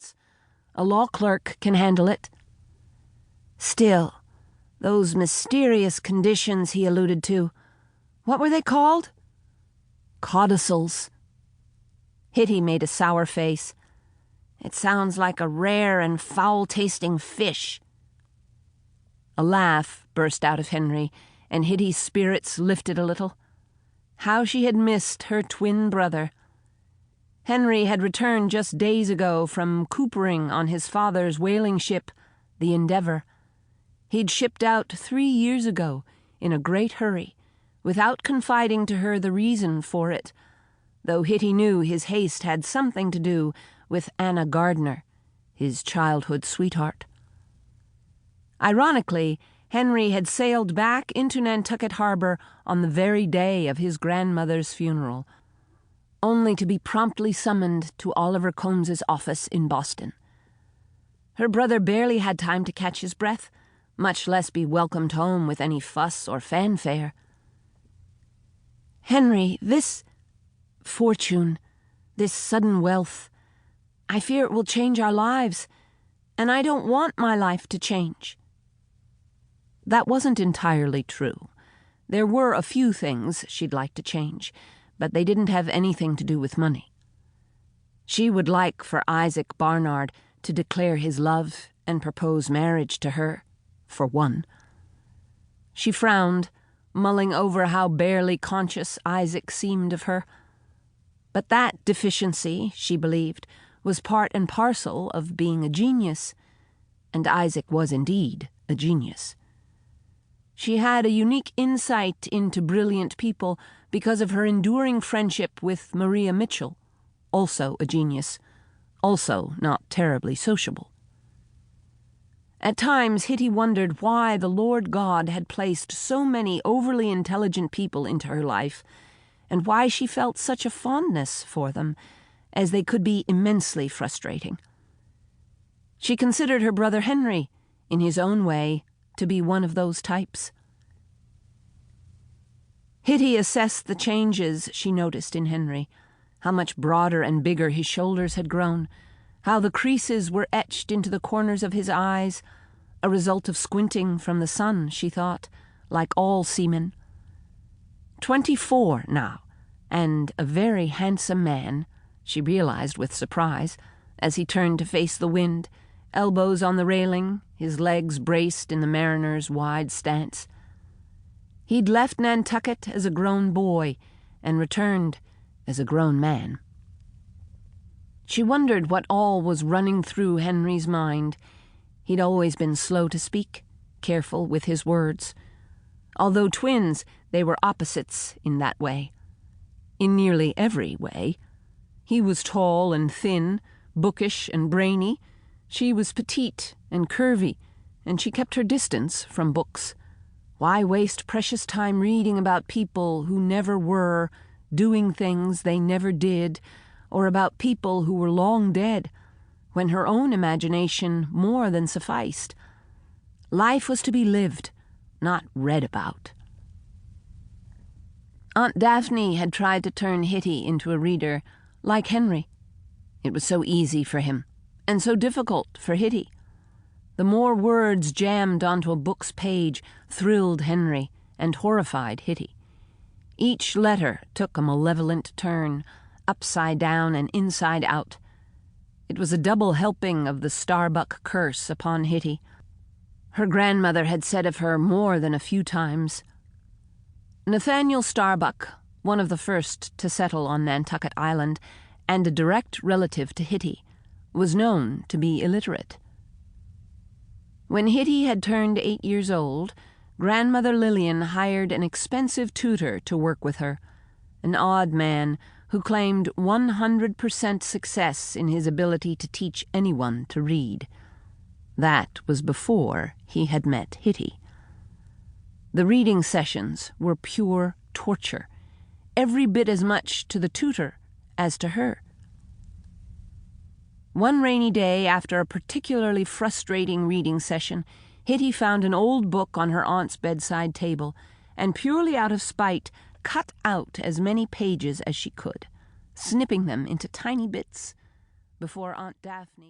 sentence. A law clerk can handle it. Still, those mysterious conditions he alluded to, what were they called? Codicils. Hitty made a sour face. It sounds like a rare and foul-tasting fish. A laugh burst out of Henry, and Hitty's spirits lifted a little. How she had missed her twin brother. Henry had returned just days ago from coopering on his father's whaling ship, the Endeavour. He'd shipped out 3 years ago, in a great hurry, without confiding to her the reason for it, though Hitty knew his haste had something to do with Anna Gardner, his childhood sweetheart. Ironically, Henry had sailed back into Nantucket harbor on the very day of his grandmother's funeral, only to be promptly summoned to Oliver Combs's office in Boston. Her brother barely had time to catch his breath, much less be welcomed home with any fuss or fanfare. Henry, this fortune, this sudden wealth, I fear it will change our lives, and I don't want my life to change. That wasn't entirely true. There were a few things she'd like to change, but they didn't have anything to do with money. She would like for Isaac Barnard to declare his love and propose marriage to her, for one. She frowned, mulling over how barely conscious Isaac seemed of her. But that deficiency, she believed, was part and parcel of being a genius, and Isaac was indeed a genius. She had a unique insight into brilliant people because of her enduring friendship with Maria Mitchell, also a genius, also not terribly sociable. At times Hitty wondered why the Lord God had placed so many overly intelligent people into her life, and why she felt such a fondness for them, as they could be immensely frustrating. She considered her brother Henry, in his own way, to be one of those types. Hitty assessed the changes she noticed in Henry, how much broader and bigger his shoulders had grown, how the creases were etched into the corners of his eyes, a result of squinting from the sun, she thought, like all seamen. 24 now, and a very handsome man, she realized with surprise, as he turned to face the wind, elbows on the railing, his legs braced in the mariner's wide stance. He'd left Nantucket as a grown boy and returned as a grown man. She wondered what all was running through Henry's mind. He'd always been slow to speak, careful with his words. Although twins, they were opposites in that way. In nearly every way. He was tall and thin, bookish and brainy. She was petite and curvy, and she kept her distance from books. Why waste precious time reading about people who never were, doing things they never did, or about people who were long dead, when her own imagination more than sufficed? Life was to be lived, not read about. Aunt Daphne had tried to turn Hitty into a reader, like Henry. It was so easy for him, and so difficult for Hitty. The more words jammed onto a book's page thrilled Henry and horrified Hitty. Each letter took a malevolent turn, upside down and inside out. It was a double helping of the Starbuck curse upon Hitty. Her grandmother had said of her more than a few times. Nathaniel Starbuck, one of the first to settle on Nantucket Island, and a direct relative to Hitty, was known to be illiterate. When Hitty had turned 8 years old, Grandmother Lillian hired an expensive tutor to work with her, an odd man who claimed 100% success in his ability to teach anyone to read. That was before he had met Hitty. The reading sessions were pure torture, every bit as much to the tutor as to her. One rainy day, after a particularly frustrating reading session, Hitty found an old book on her aunt's bedside table, and purely out of spite, cut out as many pages as she could, snipping them into tiny bits before Aunt Daphne...